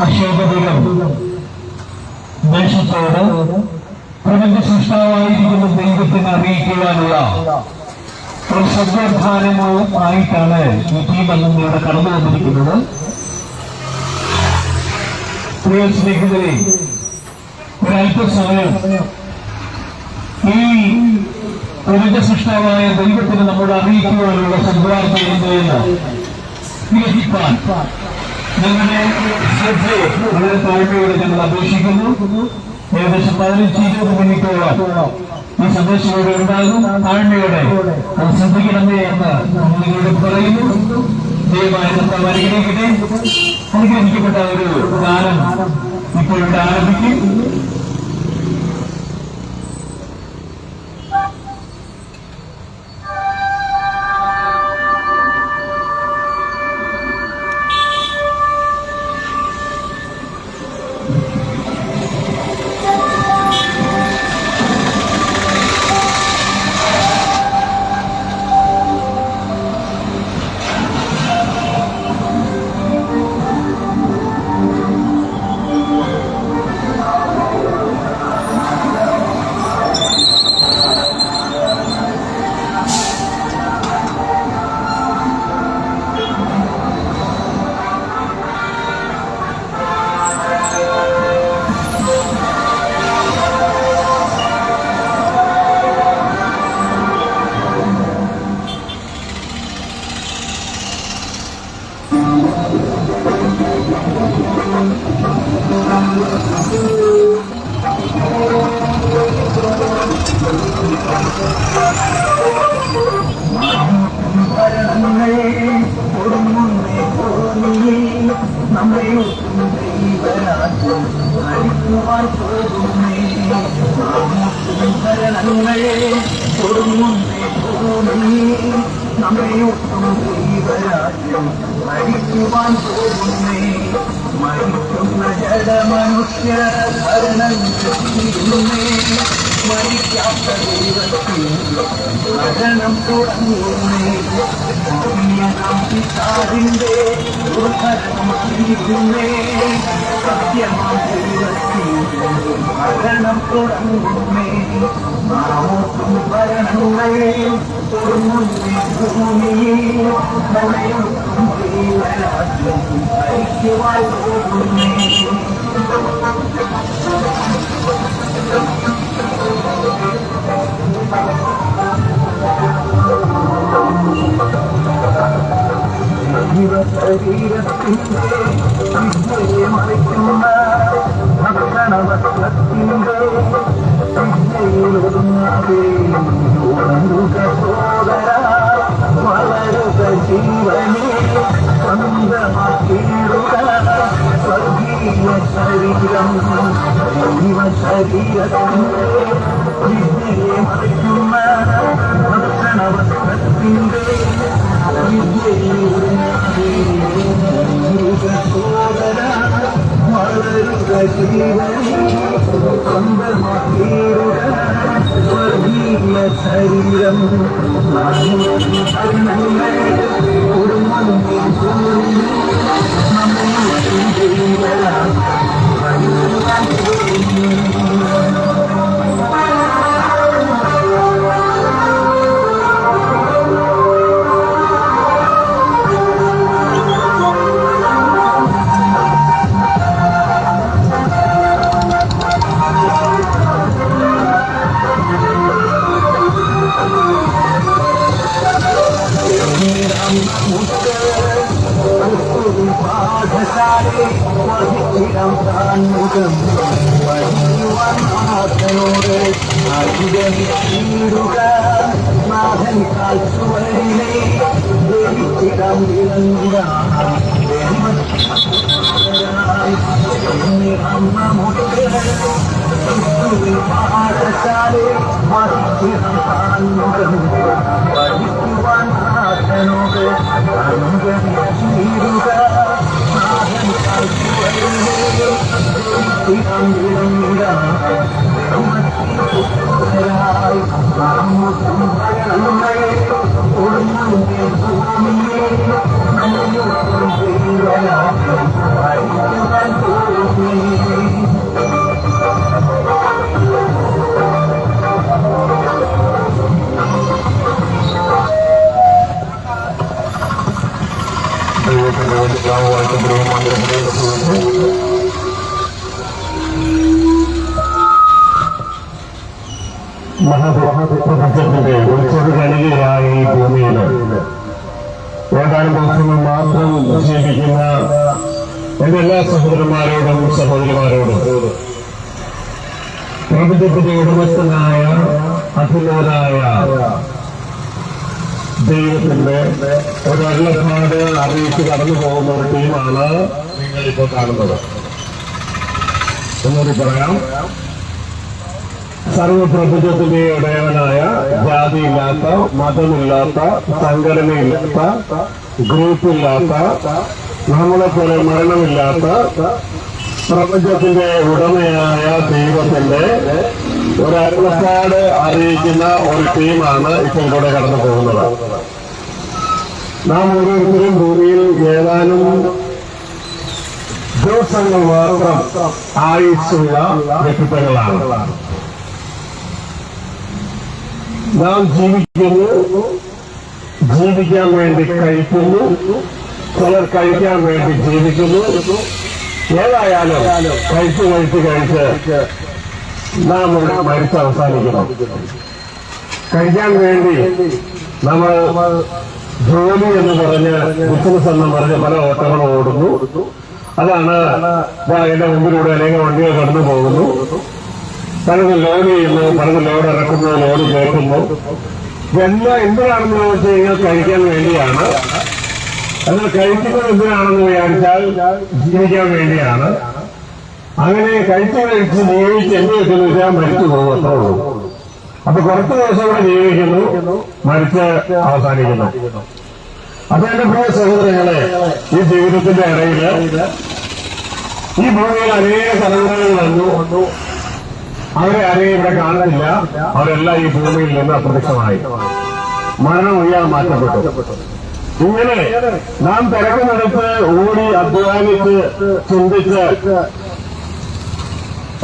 അക്ഷോഭതകൾ ദേശത്തോട് പ്രപഞ്ച സൃഷ്ടാവായിരിക്കുന്ന ദൈവത്തിന് അറിയിക്കുവാനുള്ള ഒരു സദ്വർദ്ധാനമായിട്ടാണ് ഈ ടീം അംഗം ഇവിടെ കടന്നു വന്നിരിക്കുന്നത്. പ്രിയ സ്നേഹിതരെ, ഒരല്പസമയം ഈ പ്രപഞ്ച സൃഷ്ടാവായ ദൈവത്തിന് നമ്മോട് അറിയിക്കുവാനുള്ള സദ്വാർത്ത എന്തെന്ന് ഗ്രഹിപ്പാൻ ഞങ്ങളുടെ ശ്രദ്ധയെ വളരെ താഴ്മയോടെ ഞങ്ങൾ അപേക്ഷിക്കുന്നു. ഏകദേശം 15-20 മിനിറ്റോളം ഈ സന്ദേശത്തോടെ ഉണ്ടാകും. താഴ്മയോടെ അത് ശ്രദ്ധിക്കണമേ എന്ന് നിങ്ങളോട് പറയുന്നു. ദയവായി കർത്താവ് അനുഗ്രഹിക്കട്ടെ. അനുഗ്രഹിക്കപ്പെട്ട ഒരു ഗാനം ഇപ്പോൾ ഇവിടെ ആരംഭിക്കും. Thank you. മഹാപ്രപഞ്ചത്തിന്റെ ഒരു ചെറുകണികയായ ഈ ഭൂമിയിൽ ഏതാനും ദിവസങ്ങൾ മാത്രം ജീവിക്കുന്ന എന്റെ എല്ലാ സഹോദരന്മാരോടും സഹോദരിമാരോടും പ്രപഞ്ചത്തിന്റെ ഉടമസ്ഥനായ അഖിലോനായ ദൈവത്തിന്റെ ഒരു അരുളപ്പാട് അറിയിച്ച് കടന്നു പോകുന്ന ഒരു ടീമാണ് നിങ്ങളിപ്പോൾ കാണുന്നത്. എന്നോട് പറയാം, സർവപ്രപഞ്ചത്തിന്റെ ഇടയവനായ ജാതിയില്ലാത്ത, മതമില്ലാത്ത, സംഘടനയില്ലാത്ത, ഗ്രൂപ്പില്ലാത്ത, നമ്മളെപ്പോലെ മരണമില്ലാത്ത പ്രപഞ്ചത്തിന്റെ ഉടമയായ ദൈവത്തിന്റെ ഒരു അരുളപ്പാട് അറിയിക്കുന്ന ഒരു ടീമാണ് ഇപ്പോൾ ഇവിടെ കടന്നു പോകുന്നത്. നാം ഓരോരുത്തരും ഭൂമിയിൽ ഏതാനും ദിവസങ്ങൾ മാത്രം ആയുസ്സുള്ള വ്യക്തിത്വങ്ങളാണ്. നാം ജീവിക്കുന്നു, ജീവിക്കാൻ വേണ്ടി കഴിക്കുന്നു, ചിലർ കഴിക്കാൻ വേണ്ടി ജീവിക്കുന്നു. ഏതായാലും കഴിച്ച് നാം ഇവിടെ മരിച്ച് അവസാനിക്കണം. കഴിക്കാൻ വേണ്ടി നമ്മൾ ജോലി എന്ന് പറഞ്ഞ്, ബിസിനസ് എന്ന് പറഞ്ഞ് പല ഓട്ടങ്ങളും ഓടുന്നു. അതാണ് എന്റെ മുമ്പിലൂടെ അനേക വണ്ടികൾ കടന്നു പോകുന്നു. പലത് ലോഡ് ചെയ്യുന്നു, പലത് ലോഡ് ഇറക്കുന്നു, ലോഡ് കയറ്റുന്നു. ഇതെല്ലാം എന്തിനാണെന്ന് വെച്ച് കഴിഞ്ഞാൽ കഴിക്കാൻ വേണ്ടിയാണ്. എന്നാൽ കഴിക്കുന്നത് എന്തിനാണെന്ന് വിചാരിച്ചാൽ ജീവിക്കാൻ വേണ്ടിയാണ്. അങ്ങനെ കഴിച്ച് ജീവിച്ച് എന്ത് വെച്ചെന്ന് വെച്ചാൽ മരിച്ചു പോകും, അത്രേ ഉള്ളൂ. അപ്പൊ കുറച്ച് ദിവസം കൂടെ ജീവിക്കുന്നു, മരിച്ച് അവസാനിക്കുന്നു. അപ്പൊ എന്റെ പ്രിയ സഹോദരങ്ങളെ, ഈ ജീവിതത്തിന്റെ ഇടയിൽ ഈ ഭൂമിയിൽ അനേക തലമുറകൾ വന്നു. അവരെ ആരെയും ഇവിടെ കാണുന്നില്ല. അവരെല്ലാം ഈ ഭൂമിയിൽ നിന്ന് അപ്രത്യക്ഷമായി. മരണം ഒഴിയാൻ മാറ്റപ്പെട്ടു. ഇങ്ങനെ നാം തിരക്കുന്നിടത്ത് ഓടി അധ്വാനിച്ച് ചിന്തിച്ച്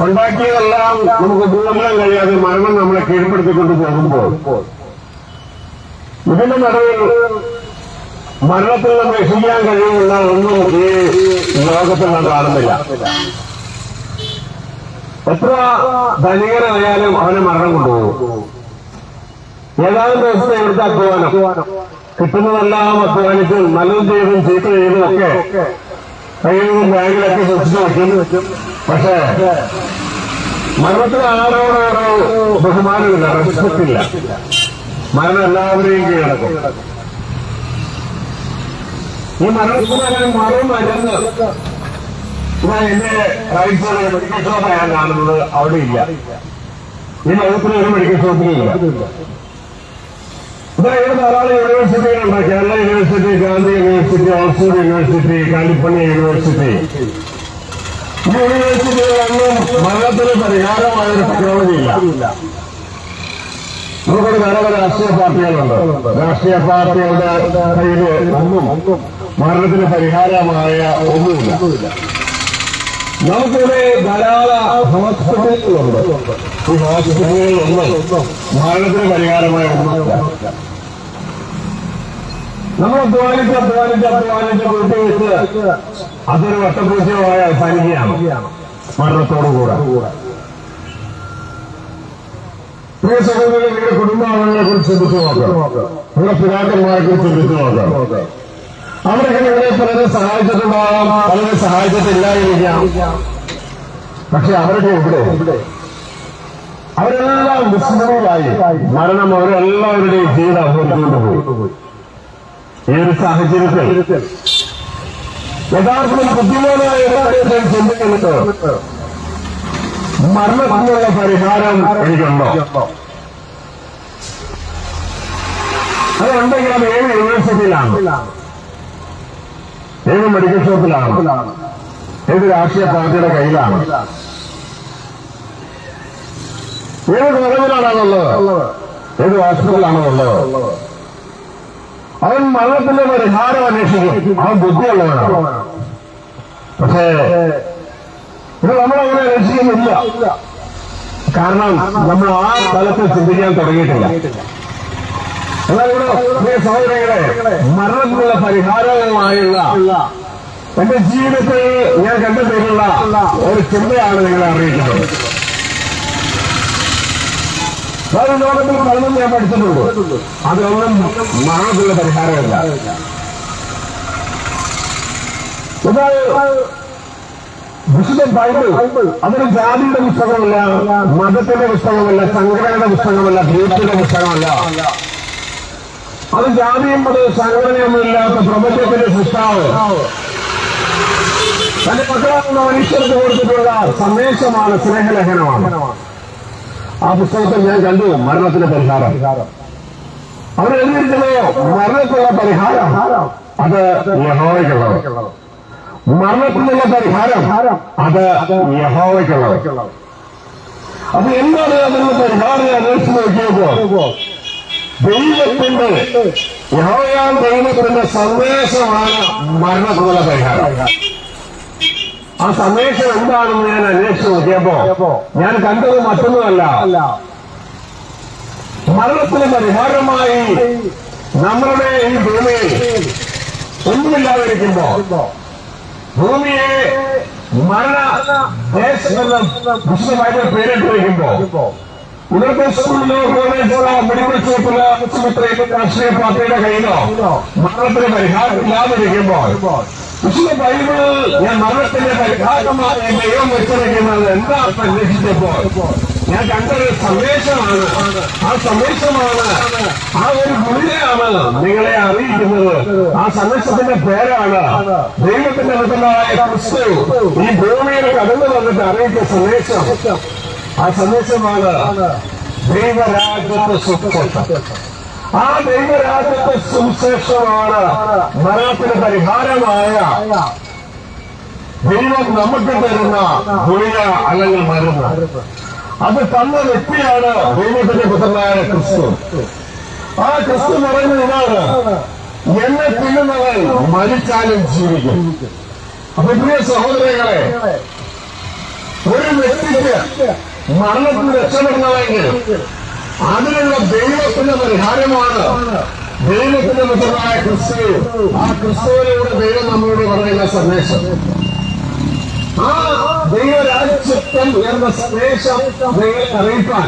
ഉണ്ടാക്കിയതെല്ലാം നമുക്ക് ദൂരം കഴിയാതെ മരണം നമ്മളെ കീഴ്പ്പെടുത്തിക്കൊണ്ട് പോകുമ്പോൾ ഇതിന്റെ നടുവിൽ മരണത്തിൽ നിന്ന് രക്ഷിക്കാൻ കഴിയുന്ന ഒന്നും ഈ ലോകത്തിൽ നാം കാണുന്നില്ല. എത്ര ധനികനായാലും അവനെ മരണം കൊണ്ടുപോകും. ഏതാനും ദിവസത്തെ ഇവിടുത്തെ അധ്വാനം, കിട്ടുന്നതെല്ലാം അധ്വാനിച്ചും നല്ലതും ചെയ്തും ചീത്ത ചെയ്തും ഒക്കെ കഴിയുന്നതും ബാങ്കിലൊക്കെ സൂക്ഷിച്ചു വെക്കും. പക്ഷേ മരണത്തിന് ആരോടോരോ ബഹുമാനമില്ല, റെസ്പെക്റ്റില്ല. മരണം എല്ലാവരെയും കീഴടക്കും. ഈ മരണത്തിന് മറുമരുന്ന് എന്റെ റൈറ്റ് സൈഡിൽ മെഡിക്കൽ ഷോപ്പ് ഞാൻ കാണുന്നത് അവിടെ ഇല്ല. ഈ ലോകത്തിന് ഒരു മെഡിക്കൽ ഷോപ്പിലും ഇല്ല. ഇവിടെ ധാരാളം യൂണിവേഴ്സിറ്റികളുണ്ട്. Kerala university, Gandhi university, Oxford university, California university. ഈ യൂണിവേഴ്സിറ്റികളൊന്നും മരണത്തിന് പരിഹാരമായൊരു ടെക്നോളജി ഇല്ല. നമുക്കൊരു ധാരാളം രാഷ്ട്രീയ പാർട്ടികളുണ്ട്. രാഷ്ട്രീയ പാർട്ടികളുടെ കയ്യിൽ ഒന്നും മരണത്തിന് പരിഹാരമായ ഒന്നുമില്ല. നമുക്കിവിടെ ധാരാളം ഹോസ്പിറ്റലുകളുണ്ട്. ഈ ഹോസ്പിറ്റലുകളിലൊന്നും മരണത്തിന് പരിഹാരമായ ഒന്നുമില്ല. നമ്മൾ അധ്വാനിച്ച് കൂട്ടിവെച്ച് അതൊരു വട്ടപൂജ്യമായി അവസാനിക്കുകയാണ് മരണത്തോടുകൂടെ. പ്രിയ സഹോദരങ്ങളെ, നിങ്ങളുടെ കുടുംബാംഗങ്ങളെ കുറിച്ച് ചിന്തിച്ചു നോക്കാം. നിങ്ങളുടെ പിതാക്കന്മാരെ കുറിച്ച് ചിന്തിച്ചു നോക്കാം. അവരൊക്കെ നിങ്ങളെ പലരും സഹായിച്ചിട്ടുണ്ടാകാം, പലരും സഹായിച്ചിട്ടില്ലായിരിക്കാം. പക്ഷെ അവരൊക്കെ ഇവിടെ അവരെല്ലാം വിസ്മൃതരായി. മരണം അവരെല്ലാവരുടെയും ജീവിതം അപഹരിച്ചുകൊണ്ടുപോയി. ഈ ഒരു സാഹചര്യത്തിൽ യഥാർത്ഥത്തിൽ ബുദ്ധിമാനായ ചിന്തിക്കുന്നുണ്ട്, മരണത്തിനുള്ള പരിഹാരം എനിക്കുണ്ടോ? അതുണ്ടെങ്കിൽ അത് ഏത് യൂണിവേഴ്സിറ്റിയിലാണ്, ഏത് മെഡിക്കൽ ഷോപ്പിലാണ്, ഏത് രാഷ്ട്രീയ പാർട്ടിയുടെ കയ്യിലാണ്, ഏത് കോളേജിലാണുള്ളത്, ഏത് ഹോസ്പിറ്റലാണുള്ളത്? അവൻ മരണത്തിന്റെ പരിഹാരം അന്വേഷിക്കും. അവൻ ബുദ്ധിയുള്ളവനാണ്. പക്ഷേ ഇത് നമ്മളങ്ങനെ അന്വേഷിക്കുന്നില്ല. കാരണം നമ്മൾ ആ തലത്തിൽ ചിന്തിക്കാൻ തുടങ്ങിയിട്ടില്ല. എന്നാൽ ഇവിടെ സഹോദരങ്ങളെ, മരണത്തിനുള്ള പരിഹാരവുമായുള്ള എന്റെ ജീവിതത്തിൽ ഞാൻ കണ്ടെത്തിയിട്ടുള്ള ഒരു ചിന്തയാണ് നിങ്ങളെ അറിയിക്കുന്നത്. ലോകത്തിൽ പലതും ഞാൻ പഠിച്ചിട്ടുണ്ട്. അതൊന്നും മരണത്തിലുള്ള പരിഹാരമല്ല. വിശുദ്ധ ബൈബിൾ അതൊരു ജാതിയുടെ പുസ്തകമല്ല, മതത്തിന്റെ പുസ്തകമല്ല, സംഘടനയുടെ പുസ്തകമല്ല, ഗ്രൂപ്പിന്റെ പുസ്തകമല്ല. അത് ജാതിയും മതവും സംഘടനയൊന്നും ഇല്ലാത്ത പ്രപഞ്ചത്തിന്റെ സൃഷ്ടാവ് തന്റെ മക്കളാകുന്ന മനുഷ്യർക്ക് കൊടുത്തിട്ടുള്ള സന്ദേശമാണ്, സ്നേഹലേഖനമാണ്. ആ പുസ്തകത്തിൽ ഞാൻ കണ്ടു മരണത്തിന്റെ പരിഹാരം. അവർ എഴുതിയിരിക്കുന്നത് മരണത്തിനുള്ള പരിഹാരം അത് യഹോവയ്ക്കുള്ളത്. മരണത്തിനുള്ള പരിഹാരം അത് യഹോവയ്ക്കുള്ളത്. അപ്പൊ എന്താണ് അതിനുള്ള പരിഹാരം അന്വേഷിച്ച് നോക്കിയപ്പോ ദൈവത്തിന്റെ യഹോവയാം ദൈവത്തിന്റെ സന്ദേശമാണ് മരണത്തിനുള്ള പരിഹാരം. ആ സന്ദേശം എന്താണെന്ന് ഞാൻ അന്വേഷിച്ച് നോക്കിയപ്പോ ഞാൻ കണ്ടത് മറ്റൊന്നുമല്ല, മരണത്തിന് പരിഹാരമായി നമ്മളുടെ ഈ ഭൂമിയിൽ ഒന്നുമില്ലാതിരിക്കുമ്പോ ഭൂമിയെ മരണ ദേശമെന്ന് വിശുദ്ധമായിട്ട് പേരിട്ട് വയ്ക്കുമ്പോ ഇവിടുത്തെ സ്കൂളിലോ കോളേജിലോ മെഡിക്കൽ ഷോപ്പിലോ ആശുപത്രിയിലോ രാഷ്ട്രീയ പാർട്ടിയുടെ കയ്യിലോ മരണത്തിന് പരിഹാരം ഇല്ലാതിരിക്കുമ്പോ വിശുദ്ധ ബൈബിളിൽ ഞാൻ മരണത്തിന്റെ പരിഹാരമായ ദൈവം വെച്ചിരിക്കുന്നത് എന്താണെന്ന് അന്വേഷിച്ചപ്പോ ഞാൻ കണ്ടൊരു സന്ദേശമാണ്. ആ സന്ദേശമാണ്, ആ ഒരു ഗുളികയാണ് നിങ്ങളെ അറിയിക്കുന്നത്. ആ സന്ദേശത്തിന്റെ പേരാണ് ദൈവത്തിന്റെ മകനായ ക്രിസ്തു ഈ ഭൂമിയിൽ കടന്നു വന്നിട്ട് അറിയിച്ച സന്ദേശം. ആ സന്ദേശമാണ് ദൈവരാജ്യത്തെ സുവിശേഷം. ആ ദൈവരാജ്യത്തെ സുവിശേഷമാണ് മരണത്തിന് പരിഹാരമായ ദൈവം നമുക്ക് തരുന്ന ഗുളിക അല്ലെങ്കിൽ മരുന്ന്. അത് തന്ന വ്യക്തിയാണ് ദൈവത്തിന്റെ പുത്രനായ ക്രിസ്തു. ആ ക്രിസ്തു പറയുന്നത് ഇതാണ്, എന്നെ തിന്നുന്നവൻ മരിച്ചാലും ജീവിക്കും. അപ്പൊ പ്രിയ സഹോദരങ്ങളെ, ഒരു വ്യക്തിക്ക് മരണത്തിന് രക്ഷപ്പെടണമെങ്കിൽ അതിനുള്ള ദൈവത്തിന്റെ പരിഹാരമാണ് ദൈവത്തിന്റെ പുത്രനായ ക്രിസ്തു. ആ ക്രിസ്തുവിലൂടെ ദൈവം നമ്മളോട് പറയുന്ന സന്ദേശം, ആ ദൈവരാജ്യത്വം എന്ന സന്ദേശം നിങ്ങളെ അറിയിപ്പാൻ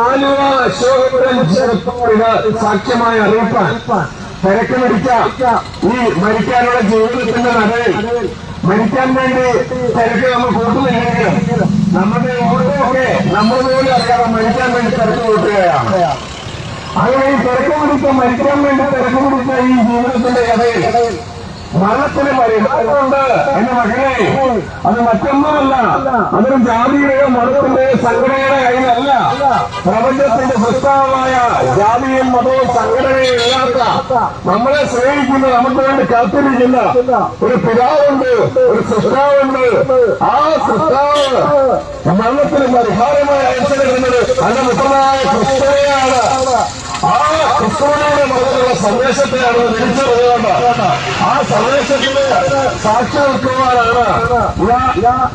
ആലുവ അശോകപുരം ജനത്തോട് സാക്ഷ്യമായി അറിയിപ്പാൻ തിരക്ക് പിടിക്കാം. ഈ മരിക്കാനുള്ള ജീവിതത്തിന്റെ നടയിൽ മരിക്കാൻ വേണ്ടി തിരക്ക് നമ്മൾ കൂട്ടുന്നില്ലെങ്കിലും നമ്മുടെ ഓരോക്കെ നമ്മൾ പോലും അറിയാതെ മരിക്കാൻ വേണ്ടി തിരക്ക് കൂട്ടുകയാണ്. അങ്ങനെ ഈ തിരക്ക് പിടിച്ച മരിക്കാൻ വേണ്ടി തിരക്ക് പിടിച്ച ഈ ജീവിതത്തിന്റെ ഇടയിൽ മരണത്തിന് പരിഹാരമുണ്ട് എന്റെ മകളെ. അത് മറ്റൊന്നുമല്ല, അതൊരു ജാതിയുടെയോ മതത്തിന്റെയോ സംഘടനയുടെ കയ്യിലല്ല. പ്രപഞ്ചത്തിന്റെ സൃഷ്ടാവായ ജാതിയും മതവും സംഘടനയും ഇല്ലാത്ത നമ്മളെ സ്നേഹിക്കുന്ന, നമുക്ക് വേണ്ടി കാത്തിരിക്കുന്ന ഒരു പിതാവുണ്ട്, ഒരു സൃഷ്ടാവുണ്ട്. ആ സൃഷ്ടാവ് മരണത്തിന് പരിഹാരമായി അയച്ചിരിക്കുന്നത് അതിന്റെ മുഖമായ ക്രിസ്തുവിനെയാണ്. ആ ക്രിസ്തുവിനോട് നമുക്കുള്ള സന്ദേശത്തെയാണ് തിരിച്ചറിഞ്ഞുകൊണ്ട് ആ സന്ദേശത്തിന് സാക്ഷി നിൽക്കുവാനാണ്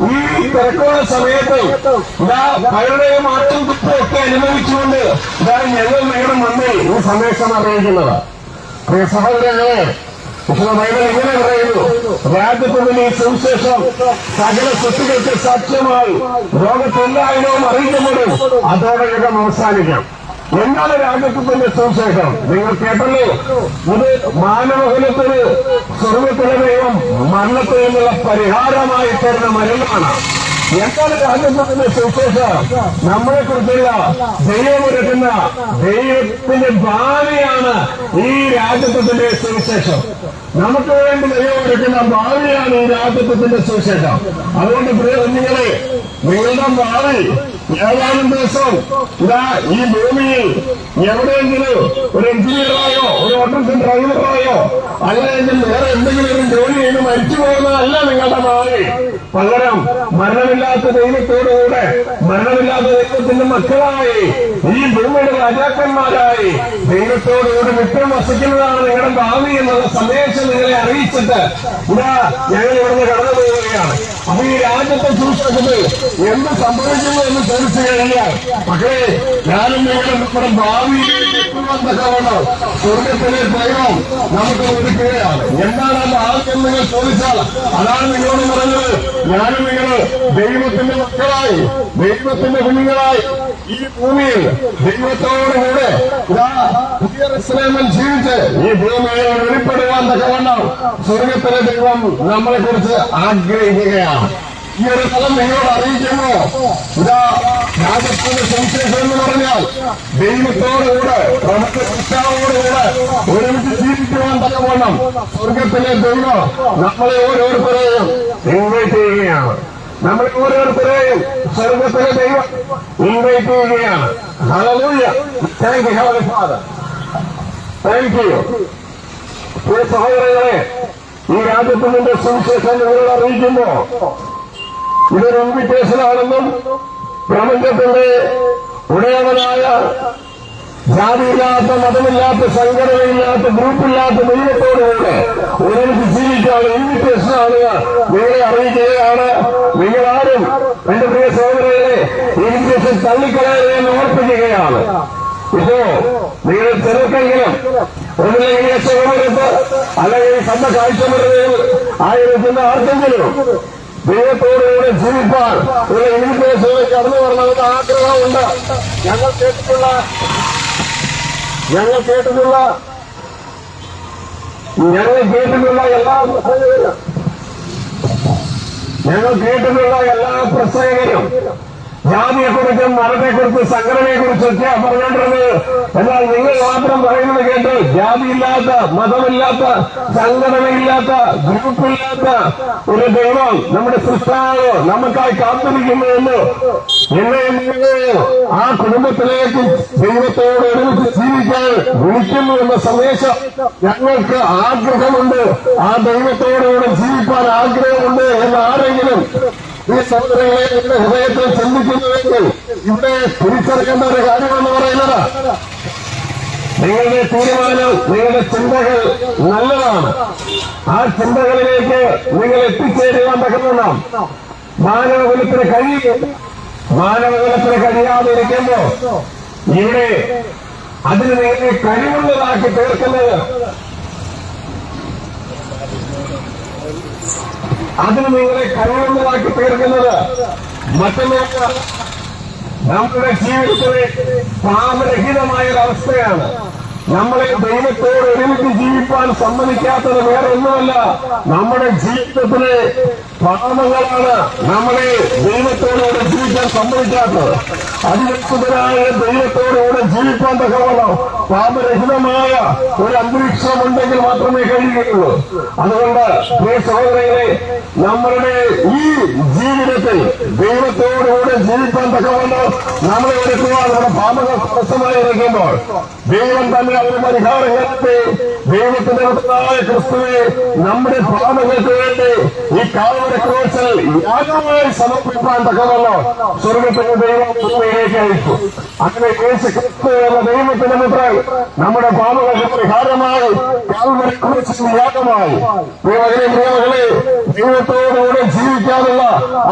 ഈ തിരക്കുള്ള സമയത്ത് പലരുടെയും ആട്ടും കുറ്റമൊക്കെ അനുഭവിച്ചുകൊണ്ട് ഞങ്ങൾ നിങ്ങളുടെ മുന്നിൽ ഈ സന്ദേശം അറിയിക്കുന്നത്. പ്രിയ സഹോദരങ്ങളെ, വിശുദ്ധ ബൈബിൾ ഇങ്ങനെ പറയുന്നു, രാജ്യത്തിന്റെ ഈ സുവിശേഷം സകല സൃഷ്ടികൾക്ക് സാക്ഷ്യമായി ലോകത്തെല്ലായിടവും അറിയിക്കപ്പെടും, അതോടെ യുഗം അവസാനിക്കാം. എന്താണ് രാജ്യത്വത്തിന്റെ സുവിശേഷം? നിങ്ങൾ കേട്ടല്ലോ, ഇത് മാനവകുലത്തിന് സ്വർഗത്തിലെ ദൈവം മരണത്തിൽ നിന്നുള്ള പരിഹാരമായി തരുന്ന മരുന്നാണ്. എന്താണ് രാജ്യത്വത്തിന്റെ സുവിശേഷം? നമ്മളെ കുറിച്ചുള്ള ദൈവം ഒരുക്കുന്ന ദൈവത്തിന്റെ ഭാവിയാണ് ഈ രാജ്യത്വത്തിന്റെ സുവിശേഷം. നമുക്ക് വേണ്ടി ദൈവം ഒരുക്കുന്ന ഭാവിയാണ് ഈ രാജ്യത്വത്തിന്റെ സുവിശേഷം. അതുകൊണ്ട് പ്രിയ കുഞ്ഞുങ്ങളെ, നിങ്ങളുടെ ഭാവി ഏതാനും ദിവസം ഈ ഭൂമിയിൽ എവിടെയെങ്കിലും ഒരു എഞ്ചിനീയറായോ ഒരു ഓട്ടോറിക്ഷ ഡ്രൈവറായോ അല്ലെങ്കിൽ വേറെ എന്തെങ്കിലും ഒരു ജോലി ചെയ്ത് മരിച്ചു പോകുന്നതല്ല നിങ്ങളുടെ ഭാവി. പകരം മരണമില്ലാത്ത ദൈവത്തോടുകൂടെ മരണമില്ലാത്ത ദൈവത്തിന്റെ മക്കളായി ഈ ഭൂമിയുടെ രാജാക്കന്മാരായി ദൈവത്തോടുകൂടി വിട്ടു വസിക്കുന്നതാണ് നിങ്ങളുടെ ഭാവി എന്നുള്ള സന്ദേശം നിങ്ങളെ അറിയിച്ചിട്ട് ഇതാ ഞങ്ങൾ ഇവിടുന്ന് കടന്നു പോവുകയാണ്. അപ്പൊ ഈ രാജ്യത്തെ സൂക്ഷിക്കുന്നത് എന്ത് സംഭവിക്കുന്നു എന്ന് ചോദിച്ചു കഴിഞ്ഞാൽ, മക്കളെ ഞാനും നിങ്ങളും നമ്മുടെ ഭാവിയിലേക്ക് എത്തുവാൻ തക്കവണ്ണം സ്വർഗത്തിലെ ദൈവം നമുക്ക് ഒരുക്കുകയാണ്. എന്താണ് അത് ആദ്യം നിങ്ങൾ ചോദിച്ചാൽ അതാണ് നിങ്ങളോട് പറഞ്ഞത്. ഞാനും നിങ്ങൾ ദൈവത്തിന്റെ മക്കളായി ദൈവത്തിന്റെ കുഞ്ഞുങ്ങളായി ഈ ഭൂമിയിൽ ദൈവത്തോടുകൂടെ പുതിയ ഇസ്ലാമിൽ ജീവിച്ച് ഈ ഭൂമിയിൽ വെളിപ്പെടുവാൻ തക്കവണ്ണം സ്വർഗത്തിലെ ദൈവം നമ്മളെ കുറിച്ച് ആഗ്രഹിക്കുകയാണ്. ഈ ഒരു സ്ഥലം നിങ്ങളോട് അറിയിക്കുന്നു. രാജസ്ഥാന സുവിശേഷം എന്ന് പറഞ്ഞാൽ ദൈവത്തോടുകൂടെ നമുക്ക് കർത്താവോടുകൂടെ ഒരുമിച്ച് ജീവിക്കുവാൻ തക്കവണ്ണം സ്വർഗത്തിലെ ദൈവം നമ്മളെ ഓരോരുത്തരെയും ഇൻവൈറ്റ് ചെയ്യുകയാണ്. നമ്മളെ ഓരോരുത്തരെയും സ്വർഗത്തിലെ ദൈവം ഇൻവൈറ്റ് ചെയ്യുകയാണ്. Hallelujah. Thank you heavenly father. Thank you. പ്രിയ സഹോദരങ്ങളെ, ഈ രാജ്യത്തിന്റെ സുവിശേഷം നിങ്ങളോട് അറിയിക്കുമ്പോ ഇതൊരു ഇൻവിറ്റേഷൻ ആണെന്നും പ്രപഞ്ചത്തിന്റെ ഉടയവനായ ജാതിയില്ലാത്ത മതമില്ലാത്ത സംഘടനയില്ലാത്ത ഗ്രൂപ്പില്ലാത്ത ദൈവത്തോടുകൂടെ ഒരുമിച്ച് ജീവിക്കാനുള്ള ഇൻവിറ്റേഷനാണ് നിങ്ങളെ അറിയിക്കുകയാണ്. നിങ്ങളാരും എന്റെ പ്രിയ സഹോദരങ്ങളെ ഇൻവിറ്റേഷൻ തള്ളിക്കളയാൻ ഓർപ്പിക്കുകയാണ്. ഇപ്പോ നിങ്ങൾ ചെറുക്കെങ്കിലും ഒന്നില്ലെങ്കിൽ യശോമരത്ത് അല്ലെങ്കിൽ സ്വന്തം കാഴ്ചമരുന്നതിൽ ആയിരിക്കുന്ന ആർക്കെങ്കിലും ദൈവത്തോടുകൂടെ ജീവിപ്പാൻ ഒരു ഇൻവിറ്റേഷനിലേക്ക് കടന്നു വരണമെന്ന് ആഗ്രഹമുണ്ട്. ഞങ്ങൾ കേട്ടിട്ടുള്ള എല്ലാ പ്രസംഗകരും ജാതിയെക്കുറിച്ചും മതത്തെക്കുറിച്ചും സംഘടനയെക്കുറിച്ചൊക്കെയാ പറഞ്ഞുകൊണ്ടിരുന്നത്. എന്നാൽ നിങ്ങൾ മാത്രം പറയുന്നത് കേട്ട് ജാതിയില്ലാത്ത മതമില്ലാത്ത സംഘടനയില്ലാത്ത ഗ്രൂപ്പില്ലാത്ത ഒരു ദൈവം നമ്മുടെ സൃഷ്ടാവ് നമുക്കായി കാത്തിരിക്കുന്നുവെന്ന് എന്നെ ആ കുടുംബത്തിലേക്ക് ദൈവത്തോട് ഒരുമിച്ച് ജീവിക്കാൻ വിളിക്കുന്നു എന്ന സന്ദേശം ഞങ്ങൾക്ക് ആഗ്രഹമുണ്ട്. ആ ദൈവത്തോടുകൂടെ ജീവിക്കാൻ ആഗ്രഹമുണ്ട് എന്ന് ആരെങ്കിലും ഈ സഹോദരങ്ങളെ നിങ്ങളുടെ ഹൃദയത്തിൽ ചിന്തിക്കുന്നുവെങ്കിൽ ഇവിടെ തിരിച്ചറിയേണ്ട ഒരു കാര്യമെന്ന് പറയുന്നത്, നിങ്ങളുടെ തീരുമാനം നിങ്ങളുടെ ചിന്തകൾ നല്ലതാണ്. ആ ചിന്തകളിലേക്ക് നിങ്ങൾ എത്തിച്ചേരുവാൻ തക്കവണ്ണം മാനവകുലത്തിന് കഴിയാതിരിക്കുമ്പോ ഇവിടെ അതിന് നിങ്ങളെ കഴിവുള്ളതാക്കി തീർക്കുന്നത് മറ്റൊന്ന് നമ്മുടെ ജീവിതത്തിലെ പാപരഹിതമായൊരവസ്ഥയാണ്. നമ്മളെ ദൈവത്തോട് ഒരുമിച്ച് ജീവിക്കാൻ സമ്മതിക്കാത്തത് വേറെ ഒന്നുമല്ല, നമ്മുടെ ജീവിതത്തിലെ പാപങ്ങളാണ് നമ്മളെ ദൈവത്തോടുകൂടെ ജീവിക്കാൻ സമ്മതിക്കാത്തത്. അതിനനുസൃതരായ ദൈവത്തോടുകൂടെ ജീവിക്കാൻ തക്കവണ്ണം പാപരഹിതമായ ഒരു അന്തരീക്ഷമുണ്ടെങ്കിൽ മാത്രമേ കഴിയുകയുള്ളൂ. അതുകൊണ്ട് പ്രിയ സഹോദരങ്ങളെ, നമ്മളുടെ ഈ ജീവിതത്തിൽ ദൈവത്തോടുകൂടെ ജീവിക്കാൻ തക്കവണ്ണം നമ്മളെ ഒരുക്കുവാൻ നമ്മുടെ പാപങ്ങൾ തടസ്സമായി ഇരിക്കുമ്പോൾ ദൈവം തന്നെ അതിന് പരിഹാരം കണ്ടെത്തി ദൈവത്തിന്റെ പുത്രനായ ക്രിസ്തുവെ നമ്മുടെ പാപങ്ങൾക്ക് വേണ്ടി ഈ കാൽവരി ക്രൂശിൽ യാഗമായി സമർപ്പിക്കാൻ തക്കവണ്ണം സ്വർഗത്തിന്റെ ദൈവം ഭൂമിയിലേക്ക് അയച്ചു. അങ്ങനെ യേശു ക്രിസ്തു എന്ന ദൈവത്തിന്റെ പുത്രൻ നമ്മുടെ പാപങ്ങൾക്ക് പരിഹാരമായി കാൽവരി ക്രൂശിൽ യാഗമായി. പ്രിയമകളെ, ദൈവത്തോടുകൂടെ ജീവിക്കാനുള്ള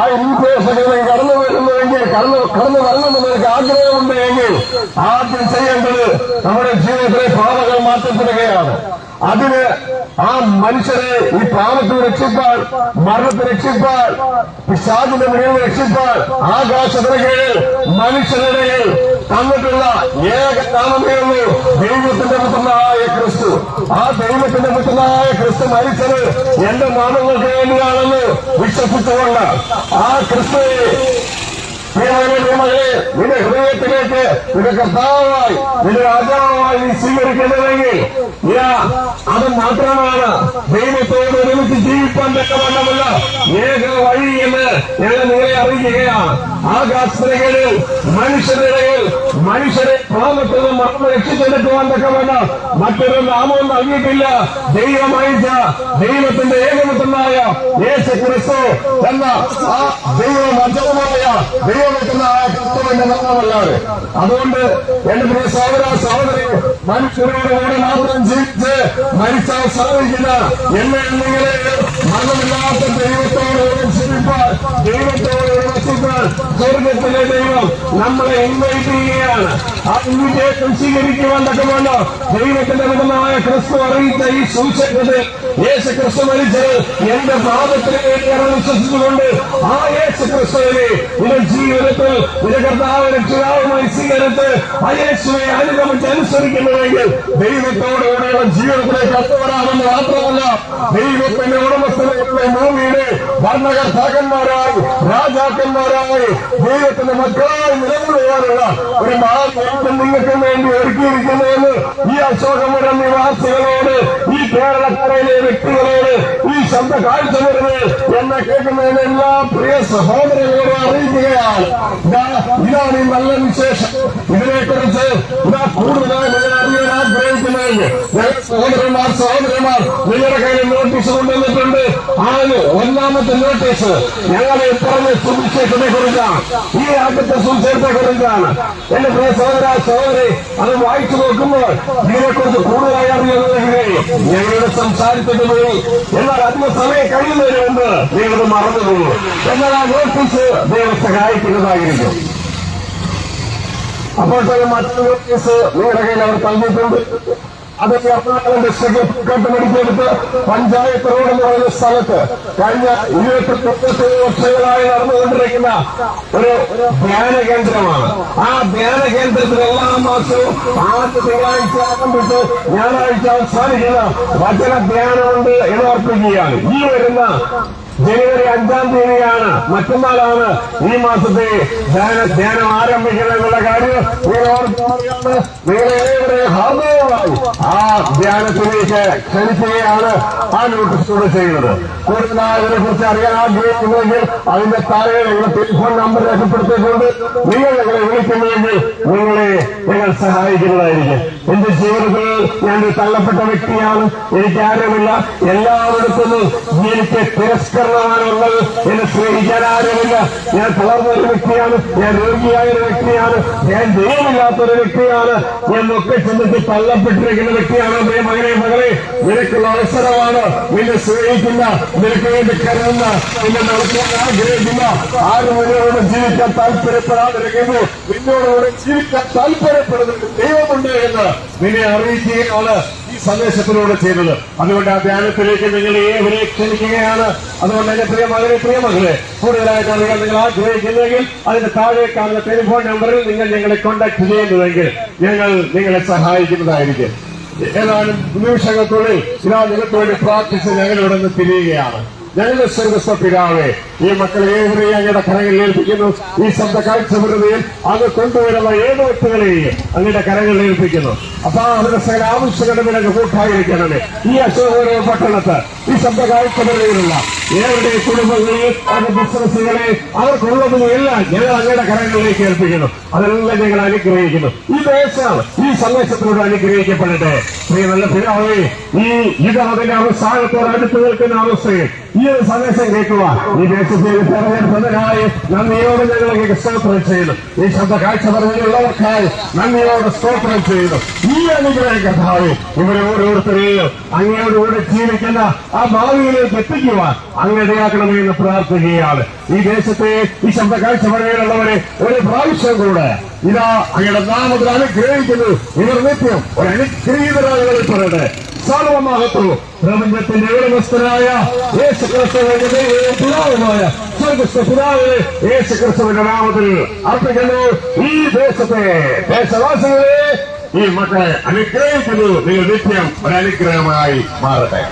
ആ ഇൻവിറ്റേഷനിൽ കടന്നു വരുന്നുവെങ്കിൽ കടന്നു വരണമെന്ന് എനിക്ക് ആഗ്രഹമുണ്ട് എങ്കിൽ ആദ്യം ചെയ്യേണ്ടത് നമ്മുടെ ജീവിതത്തിലെ പാപങ്ങൾ മാറ്റപ്പെടുകയാണ്. അതിന് ആ മനുഷ്യരെ ഈ പാപത്തിൽ രക്ഷിപ്പാൻ, മരണത്തെ രക്ഷിപ്പാൻ, പിശാചിന്റെ മുന്നിൽ രക്ഷിപ്പാൻ ആകാശത്തിന് കീഴിൽ മനുഷ്യരുടെ തന്നിട്ടുള്ള ഏക നാമമേ ഉള്ളൂ, ദൈവത്തിന്റെ പുത്രനായ ക്രിസ്തു. ആ ദൈവത്തിന്റെ പുത്രനായ ക്രിസ്തു മരിച്ചത് എന്റെ നാമങ്ങൾക്ക് വേണ്ടിയാണെന്ന് വിശ്വസിച്ചുകൊണ്ട് ആ ക്രിസ്തുവെ മകളെ നിന്റെ ഹൃദയത്തിലേക്ക് നിന്റെ കർത്താവായി നിന്റെ രാജാവായി നീ സ്വീകരിക്കുന്നതെങ്കിൽ അത് മാത്രമാണ് ദൈവത്തോട് ഒരുമിച്ച് ജീവിക്കുന്നത്. ജീവിപ്പാൻ തക്കവണ്ണമല്ല ഏക വഴി എന്ന് ഞങ്ങൾ നിങ്ങളെ അറിയിക്കുകയാണ്. ആകാശത്തിനിടയിൽ മനുഷ്യരെ പാപത്തിൽ നിന്ന് മറന്ന് രക്ഷിച്ചെടുക്കുവാൻ തക്കവണ്ണം മറ്റൊരു നാമവും നൽകിയിട്ടില്ല. ദൈവം അയച്ച ദൈവത്തിന്റെ ഏകമുത്തനായ യേശു ക്രിസ്തു എന്ന ആ ദൈവം അജമായ ദൈവമെത്തുന്ന ആ ക്രിസ്തുവിന്റെ നാമമല്ലാതെ. അതുകൊണ്ട് എന്റെ പ്രിയ സഹോദരി, മനുഷ്യരോട് കൂടെ മാത്രം ജീവിച്ച് മരിച്ചാൽ സാധിക്കുന്ന എന്നെ നിങ്ങളെ മരണമില്ലാത്ത ദൈവത്തോട് ജീവിപ്പാൻ, ദൈവത്തോട് വസിപ്പാൻ സ്വർഗത്തിലെ ദൈവം നമ്മളെ ഇൻവൈറ്റ് ചെയ്യുകയാണ്. ആ ഇൻവിറ്റേഷൻ സ്വീകരിക്കുവാൻ തക്കവണ്ണ ദൈവത്തിന്റെ വിധമായ ക്രിസ്തു അറിയിച്ച ഈ സുവിശേഷത്തിൽ യേശു ക്രിസ്തു മരിച്ചത് എന്റെ പാപത്തിന് വേണ്ടിയാണ് വിശ്വസിച്ചുകൊണ്ട് ആ യേശു ക്രിസ്തുവിനെ നിന്റെ ജീവിതത്തിൽ നിന്റെ കർത്താവ് രക്ഷിതാവുമായി സ്വീകരിച്ച് ആ യേശുവെ അനുഗമിച്ച് അനുസരിക്കുന്നുവെങ്കിൽ ദൈവത്തോടുകൂടെയുള്ള ജീവിതത്തിലേക്ക് കടന്നുവരാമെന്ന് മാത്രമല്ല, ദൈവത്തിന്റെ ഉടമസ്ഥതയുടെ ഭൂമിയുടെ ഭരണകർത്താക്കന്മാരായി രാജാക്കന്മാരായി ദൈവത്തിന്റെ മക്കളായി നിലകൊള്ളുവാനുള്ള ഒരു മാർഗം നിങ്ങൾക്കും വേണ്ടി ഒരുക്കിയിരിക്കുന്നുവെന്ന് ഈ അശോകപുരം നിവാസികളോട്, ഈ കേരളക്കരയിലെ വ്യക്തികളോട്, ഈ ശബ്ദ കാഴ്ച വരുന്നത് എന്നെ കേൾക്കുന്നതിന് എല്ലാ പ്രിയ സഹോദരങ്ങളോടും അറിയിക്കുകയാണ്. ഇതാണ് ഈ നല്ല വിശേഷം. ഇതിനെക്കുറിച്ച് കൂടുതലായി നിങ്ങൾ അറിയാൻ ആഗ്രഹിക്കുന്നതെങ്കിൽ സഹോദരന്മാർ നിങ്ങളുടെ കയ്യിൽ നോട്ടീസ് കൊണ്ടുവന്നിട്ടുണ്ട്. ഒന്നാമത്തെ നോട്ടീസ് ഞങ്ങളെ പറഞ്ഞ സുവിശേഷത്തെ കുറിച്ചാണ്, ഈ ആദ്യത്തെ സുവിശേഷത്തെ കുറിച്ചാണ്. എന്റെ പ്രിയ സഹോദരി, അത് വായിച്ചു നോക്കുമ്പോൾ ഇതിനെക്കുറിച്ച് കൂടുതലായി അറിയുന്നതെങ്കിൽ ഞങ്ങളുടെ സംസാരിച്ചത് പോയി. എന്നാൽ അതിന് സമയം കഴിയുന്നതിന് മുമ്പ് നിങ്ങളത് മറന്നുപോകും. എന്നാൽ ആ നോട്ടീസ് ദൈവം സഹായിക്കുന്നതായിരിക്കും. അപ്പോൾ തന്നെ മറ്റൊരു നോട്ടീസ് നിങ്ങളുടെ കയ്യിൽ അവർ തന്നിട്ടുണ്ട്. അതൊക്കെ എറണാകുളം കണ്ടുപിടിച്ചെടുത്ത് പഞ്ചായത്ത് റോഡ് എന്ന് പറയുന്ന സ്ഥലത്ത് കഴിഞ്ഞ 28 വർഷങ്ങളായി നടന്നുകൊണ്ടിരിക്കുന്ന ഒരു ധ്യാന കേന്ദ്രമാണ്. ആ ധ്യാന കേന്ദ്രത്തിൽ എല്ലാ മാസവും ആദ്യ തിങ്കളാഴ്ച ആരംഭിച്ച് ഞായറാഴ്ച അവസാനിക്കുന്ന വചന ധ്യാനമുണ്ട് എന്ന് ഓർപ്പിക്കുകയാണ്. ഈ വരുന്ന ജനുവരി 5-ാം തീയതിയാണ്, മറ്റന്നാളാണ് ഈ മാസത്തെ ധ്യാനം ആരംഭിക്കുന്നത് എന്നുള്ള കാര്യം നിങ്ങളേവരെ ഹാർദവമായി ആ ധ്യാനത്തിലേക്ക് ക്ഷണിക്കുകയാണ് ആ നോട്ടീസോട് ചെയ്യുന്നത്. കൂടുതലായി ഇതിനെ കുറിച്ച് അറിയാൻ ആഗ്രഹിക്കുന്നുവെങ്കിൽ അതിന്റെ താഴെ ഞങ്ങളുടെ ടെലിഫോൺ നമ്പർ രേഖപ്പെടുത്തിക്കൊണ്ട് നിങ്ങൾ ഞങ്ങളെ വിളിക്കുന്നുവെങ്കിൽ ഞങ്ങൾ സഹായിക്കുന്നതായിരിക്കും. എന്റെ ജീവിതത്തിൽ ഞാൻ തള്ളപ്പെട്ട വ്യക്തിയാണ്, എനിക്ക് ആരുമില്ല, എല്ലായിടത്തുനിന്നും എനിക്ക് തിരസ്കരണമാണുള്ളത്, എന്നെ സ്നേഹിക്കാൻ ആരുമില്ല, ഞാൻ തളർന്ന ഒരു വ്യക്തിയാണ്, ഞാൻ രോഗിയായ ഒരു വ്യക്തിയാണ്, ഞാൻ ദൈവമില്ലാത്തൊരു വ്യക്തിയാണ് എന്നൊക്കെ ചിന്തിച്ച് തള്ളപ്പെട്ടിരിക്കുന്ന വ്യക്തിയാണ്. മകളെ നിനക്കുള്ള അവസരമാണ്. നിന്നെ സ്നേഹിക്കുന്ന, നിനക്ക് വേണ്ടി കരുതുന്ന, നിന്നെ നടത്താൻ ആഗ്രഹിക്കുന്ന, ആരും ജീവിക്കാൻ താല്പര്യപ്പെടാതിരിക്കുന്നു, നിന്നോടുകൂടെ ജീവിക്കാൻ താല്പര്യപ്പെടുന്ന ദൈവമുണ്ട് എന്ന് നിന്നെ അറിയിക്കുകയാണ് ഈ സന്ദേശത്തിലൂടെ ചെയ്തത്. അതുകൊണ്ട് ആ ധ്യാനത്തിലേക്ക് നിങ്ങളെ ഏവരെ ക്ഷണിക്കുകയാണ്. അതുകൊണ്ട് എന്റെ പ്രിയമകളെ കൂടുതലായിട്ട് അറിയാൻ നിങ്ങൾ ആഗ്രഹിക്കുന്നെങ്കിൽ അതിന്റെ താഴെ കാണുന്ന ടെലിഫോൺ നമ്പറിൽ നിങ്ങൾ ഞങ്ങളെ കോൺടാക്ട് ചെയ്യുന്നുവെങ്കിൽ ഞങ്ങൾ നിങ്ങളെ സഹായിക്കുന്നതായിരിക്കും. ഏതാനും നിമിഷങ്ങൾക്കുള്ളിൽ നിങ്ങൾക്ക് വേണ്ടി പ്രാർത്ഥിച്ച് ഞങ്ങളിവിടെ നിന്ന് തിരിയുകയാണ്. ഞങ്ങളുടെ സ്വർഗസ്ഥ പിതാവേ, ഈ മക്കളെ ഏവരെയും അങ്ങയുടെ കരങ്ങളിൽ ഏൽപ്പിക്കുന്നു. ഈ ശബ്ദ കാഴ്ച വെറുതെയിൽ അങ്ങ് കൊണ്ടുവരുന്ന ഏത് വ്യക്തികളെയും അങ്ങയുടെ കരങ്ങളിൽ ഏൽപ്പിക്കുന്നു. അപ്പൊ അവരുടെ സകല ആവശ്യങ്ങളുടെ നിനക്ക് കൂട്ടായിരിക്കണമേ. ഈ അശോകപുര പട്ടണത്ത് ഈ ശബ്ദ കാഴ്ച വെറുതെയിലുള്ള ഏവരുടെയും കുടുംബങ്ങളെയും അവരുടെ ബിസിനസ്സുകളെ അവർക്കുള്ളതിനെല്ലാം ഞങ്ങൾ അങ്ങയുടെ കരങ്ങളിലേക്ക് ഏൽപ്പിക്കുന്നു. അതെല്ലാം ഞങ്ങൾ അനുഗ്രഹിക്കുന്നു. ഈ ദേശം ഈ സന്ദേശത്തിലൂടെ അനുഗ്രഹിക്കപ്പെടട്ടെ. നല്ല പിതാവേ, ഈ യുഗത്തിന്റെ അവസാനത്തോട് അടുത്ത് നിൽക്കുന്ന അവസ്ഥയിൽ ഈ ഒരു സന്ദേശം കേൾക്കുക ഈ ദേശത്തെ തെരഞ്ഞെടുത്തതിനായി നന്ദിയോട് ഞങ്ങൾക്ക് സ്തോത്രം ചെയ്യുന്നു. ഈ ശബ്ദ കാഴ്ച പറഞ്ഞുള്ളവർക്കായി നന്ദിയോട് സ്തോത്രം ചെയ്യുന്നു. ഈ അനുഗ്രഹ കഥാവ് ഇവരെ ഓരോരുത്തരെയും അങ്ങയോടുകൂടെ ജീവിക്കുന്ന ആ ഭാവിയിലേക്ക് എത്തിക്കുവാൻ അങ്ങനെയാക്കണമെന്ന് പ്രാർത്ഥിക്കുകയാണ്. ഈ ദേശത്തെ ഈ ശബ്ദ കാഴ്ച പറഞ്ഞുള്ളവരെ ഒരു പ്രാവശ്യം കൂടെ ഇതാ അങ്ങയുടെ നാമത്തിൽ അനുഗ്രഹിക്കുന്നു. ഇവർ നിത്യം ഒരു അനുഗ്രഹീതരായി പറയട്ടെ. സർവമഹത്വവും പ്രപഞ്ചത്തിന്റെ ഉടമസ്ഥനായ യേശു ക്രിസ്തുവിന്റെ ദൈവവും പിതാവുമായ സ്വർഗസ്ഥ പിതാവിനെ യേശു ക്രിസ്തുവിന്റെ നാമത്തിൽ അർപ്പിക്കുന്നു. ഈ ദേശത്തെ ദേശവാസികളെ ഈ മക്കളെ അനുഗ്രഹിക്കുന്നു. നിങ്ങൾ നിത്യം ഒരു അനുഗ്രഹമായി മാറട്ടെ.